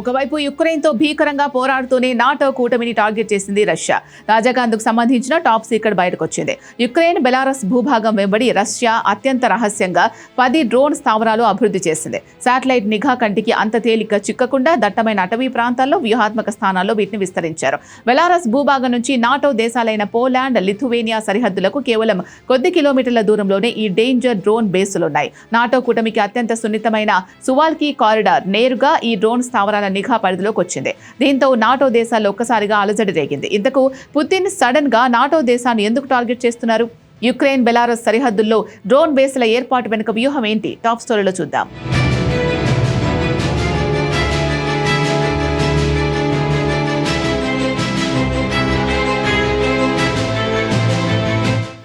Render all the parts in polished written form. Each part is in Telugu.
ఒకవైపు యుక్రెయిన్తో భీకరంగా పోరాడుతూనే నాటో కూటమిని టార్గెట్ చేసింది రష్యా. తాజాగా అందుకు సంబంధించిన టాప్ సీక్రెట్ బయటకు వచ్చింది. యుక్రెయిన్ బెలారస్ భూభాగం వెంబడి రష్యా అత్యంత రహస్యంగా 10 డ్రోన్ స్థావరాలు అభివృద్ధి చేసింది. శాటిలైట్ నిఘా కంటికి అంత తేలిక చిక్కకుండా దట్టమైన అటవీ ప్రాంతాల్లో వ్యూహాత్మక స్థానాల్లో వీటిని విస్తరించారు. బెలారస్ భూభాగం నుంచి నాటో దేశాలైన పోలాండ్, లిథువేనియా సరిహద్దులకు కేవలం కొద్ది కిలోమీటర్ల దూరంలోనే ఈ డేంజర్ డ్రోన్ బేసులున్నాయి. నాటో కూటమికి అత్యంత సున్నితమైన సువాల్కీ కారిడార్ నేరుగా ఈ డ్రోన్ స్థావరాల నిఘా పరిధిలోకి వచ్చింది. దీంతో నాటో దేశాల్లో ఒక్కసారిగా అలజడి రేగింది. ఇంతకు పుతిన్ సడన్ గా నాటో దేశాన్ని ఎందుకు టార్గెట్ చేస్తున్నారు? యుక్రెయిన్ బెలారస్ సరిహద్దుల్లో డ్రోన్ బేస్ల ఏర్పాటు వెనుక వ్యూహం ఏంటి? టాప్ స్టోరీలో చూద్దాం.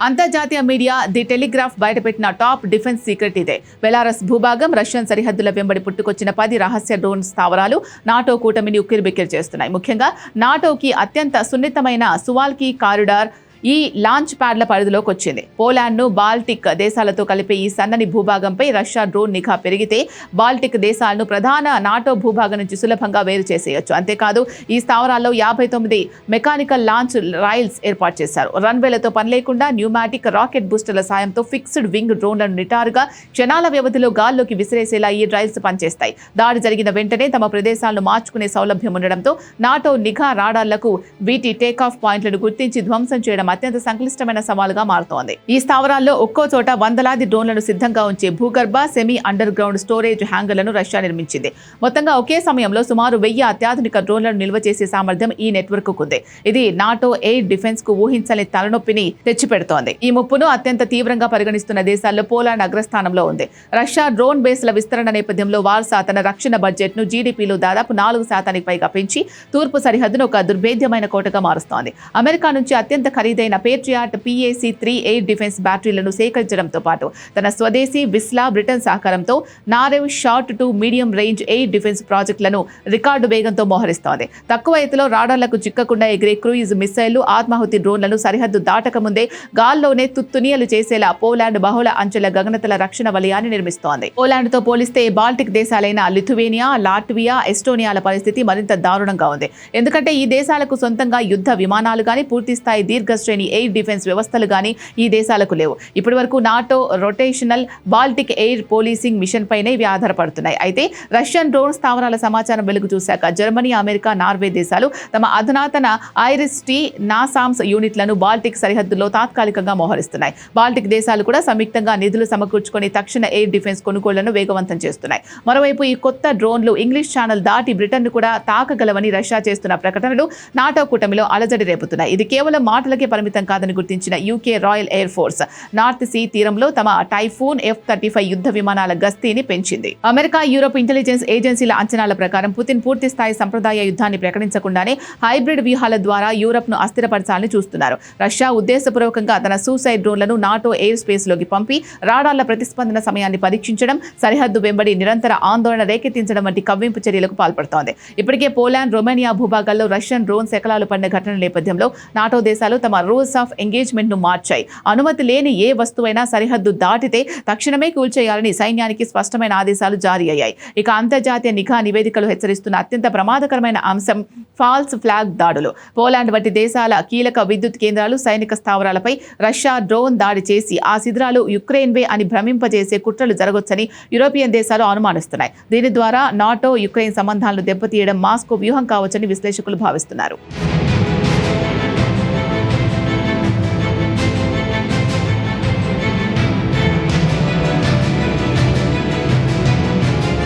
అంతర్జాతీయ మీడియా ది టెలిగ్రాఫ్ బయటపెట్టిన టాప్ డిఫెన్స్ సీక్రెట్ ఇదే. బెలారస్ భూభాగం, రష్యన్ సరిహద్దుల వెంబడి పుట్టుకొచ్చిన 10 రహస్య డ్రోన్ స్థావరాలు నాటో కూటమిని ఉక్కిరిబిక్కిరి చేస్తున్నాయి. ముఖ్యంగా నాటోకి అత్యంత సున్నితమైన సువాల్కీ కారిడార్ ఈ లాంచ్ ప్యాడ్ల పరిధిలోకి వచ్చింది. పోలాండ్ను బాల్టిక్ దేశాలతో కలిపే ఈ సన్నని భూభాగంపై రష్యా డ్రోన్ నిఘా పెరిగితే బాల్టిక్ దేశాలను ప్రధాన నాటో భూభాగం నుంచి సులభంగా వేరు చేసేయొచ్చు. అంతేకాదు ఈ స్థావరాల్లో 59 మెకానికల్ లాంచ్ రైల్స్ ఏర్పాటు చేశారు. రన్వేలతో పని లేకుండా న్యూమాటిక్ రాకెట్ బూస్టర్ల సాయంతో ఫిక్స్డ్ వింగ్ డ్రోన్లను నిటారుగా క్షణాల వ్యవధిలో గాల్లోకి విసిరేసేలా ఈ రైల్స్ పనిచేస్తాయి. దాడి జరిగిన వెంటనే తమ ప్రదేశాలను మార్చుకునే సౌలభ్యం ఉండడంతో నాటో నిఘా రాడార్లకు వీటి టేకాఫ్ పాయింట్లను గుర్తించి ధ్వంసం చేయడం అత్యంత సంక్లిష్టమైన సవాలుగా మారుతోంది. ఈ స్థావరాల్లో ఒక్కో చోట వందలాది డ్రోన్లను సిద్ధంగా ఉంచే భూగర్భ, సెమీ అండర్ గ్రౌండ్ స్టోరేజ్ హ్యాంగర్లను రష్యా నిర్మించింది. మొత్తంగా ఒకే సమయంలో సుమారు 1000 అత్యాధునిక డ్రోన్లను నిల్వ చేసే సామర్థ్యం ఈ నెట్వర్క్ కుంది. ఇది నాటో ఎయిర్ డిఫెన్స్ కు ఊహించని తలనొప్పిని తెచ్చిపెడుతోంది. ఈ ముప్పును అత్యంత తీవ్రంగా పరిగణిస్తున్న దేశాల్లో పోలాండ్ అగ్రస్థానంలో ఉంది. రష్యా డ్రోన్ బేస్ల విస్తరణ నేపథ్యంలో వార్సా తన రక్షణ బడ్జెట్ ను జీడీపీలో దాదాపు 4% పైగా పెంచి తూర్పు సరిహద్దును ఒక దుర్భేద్యమైన కోటగా మారుస్తోంది. అమెరికా నుంచి అత్యంత ఖరీదైన పేట్రియాట్ PAC-3 ఎయిర్ డిఫెన్స్ బ్యాటరీలను సేకరించడంతో పాటు తన స్వదేశీ విస్లా బ్రిటన్ సహకారంతో Narew short to medium range air defence ప్రాజెక్టులను రికార్డు వేగంతో మోహరిస్తోంది. తక్కువ ఎత్తులో రాడార్లకు చిక్కకుండా ఎగిరే క్రూయిజ్ మిసైళ్లు, ఆత్మాహుతి డ్రోన్లను సరిహద్దు దాటకముందే గాల్లోనే తుత్తునియలు చేసేలా పోలాండ్ బహుళ అంచెల గగనతల రక్షణ వలయాన్ని నిర్మిస్తోంది. పోలాండ్తో పోలిస్తే బాల్టిక్ దేశాలైన లిథువేనియా, లాట్వియా, ఎస్టోనియాల పరిస్థితి మరింత దారుణంగా ఉంది. ఎందుకంటే ఈ దేశాలకు సొంతంగా యుద్ధ విమానాలు గానీ, పూర్తిస్థాయి దీర్ఘశ్రేణి ఎయిర్ డిఫెన్స్ వ్యవస్థలు గానీ ఈ దేశాలకు లేవు. ఇప్పటి వరకు NATO rotational Baltic air policing mission పైనే ఇవి ఆధారపడుతున్నాయి. అయితే రష్యన్ డ్రోన్ స్థావరాల సమాచారం వెలుగు చూశాక జర్మనీ, అమెరికా, నార్వే దేశాలు తమ అధునాతన ఐరిస్-T నాసామ్స్ యూనిట్లను బాల్టిక్ సరిహద్దుల్లో తాత్కాలికంగా మోహరిస్తున్నాయి. బాల్టిక్ దేశాలు కూడా సంయుక్తంగా నిధులు సమకూర్చుకొని తక్షణ ఎయిర్ డిఫెన్స్ కొనుగోళ్లను వేగవంతం చేస్తున్నాయి. మరోవైపు ఈ కొత్త డ్రోన్లు ఇంగ్లీష్ ఛానల్ దాటి బ్రిటన్ను కూడా తాకగలవని రష్యా చేస్తున్న ప్రకటనలు నాటో కూటమిలో అలజడి రేపుతున్నాయి. ఇది కేవలం మాటలకే పరిమితం కాదని గుర్తించిన UK Royal Air Force North Sea తీరంలో తమ టైఫూన్ F-35 యుద్ధ విమానాల గస్తీని పెంచింది. అమెరికా, యూరోప్ ఇంటెలిజెన్స్ ఏజెన్సీల అంచనాల ప్రకారం పుతిన్ పూర్తి స్థాయి సంప్రదాయ యుద్ధాన్ని ప్రకటించకుండానే హైబ్రిడ్ వ్యూహాల ద్వారా యూరప్ ను అస్థిరపరచాలని చూస్తున్నారు. రష్యా ఉద్దేశపూర్వకంగా తన సూసైడ్ డ్రోన్లను నాటో ఎయిర్ స్పేస్ లోకి పంపి రాడార్ల ప్రతిస్పందన సమయాన్ని పరీక్షించడం, సరిహద్దు వెంబడి నిరంతర ఆందోళన రేకెత్తించడం వంటి కవ్వింపు చర్యలకు పాల్పడుతోంది. ఇప్పటికే పోలాండ్, రొమేనియా భూభాగాల్లో రష్యన్ డ్రోన్ శకలాలు పడిన ఘటనల నేపథ్యంలో నాటో దేశాలు తమ రూల్స్ ఆఫ్ ఎంగేజ్మెంట్ ను మార్చాయి. అనుమతి లేని ఏ వస్తువైనా సరిహద్దు దాటితే తక్షణమే కూల్చేయాలని సైన్యానికి స్పష్టమైన ఆదేశాలు జారీ అయ్యాయి. ఇక అంతర్జాతీయ నిఘా నివేదికలు హెచ్చరిస్తున్న అత్యంత ప్రమాదకరమైన అంశం ఫాల్స్ ఫ్లాగ్ దాడులు. పోలాండ్ వంటి దేశాల కీలక విద్యుత్ కేంద్రాలు, సైనిక స్థావరాలపై రష్యా డ్రోన్ దాడి చేసి ఆ శిథిరాలు యుక్రెయిన్వే అని భ్రమింపజేసే కుట్రలు జరగొచ్చని యూరోపియన్ దేశాలు అనుమానిస్తున్నాయి. దీని ద్వారా నాటో యుక్రెయిన్ సంబంధాలను దెబ్బతీయడం మాస్కో వ్యూహం కావచ్చని విశ్లేషకులు భావిస్తున్నారు.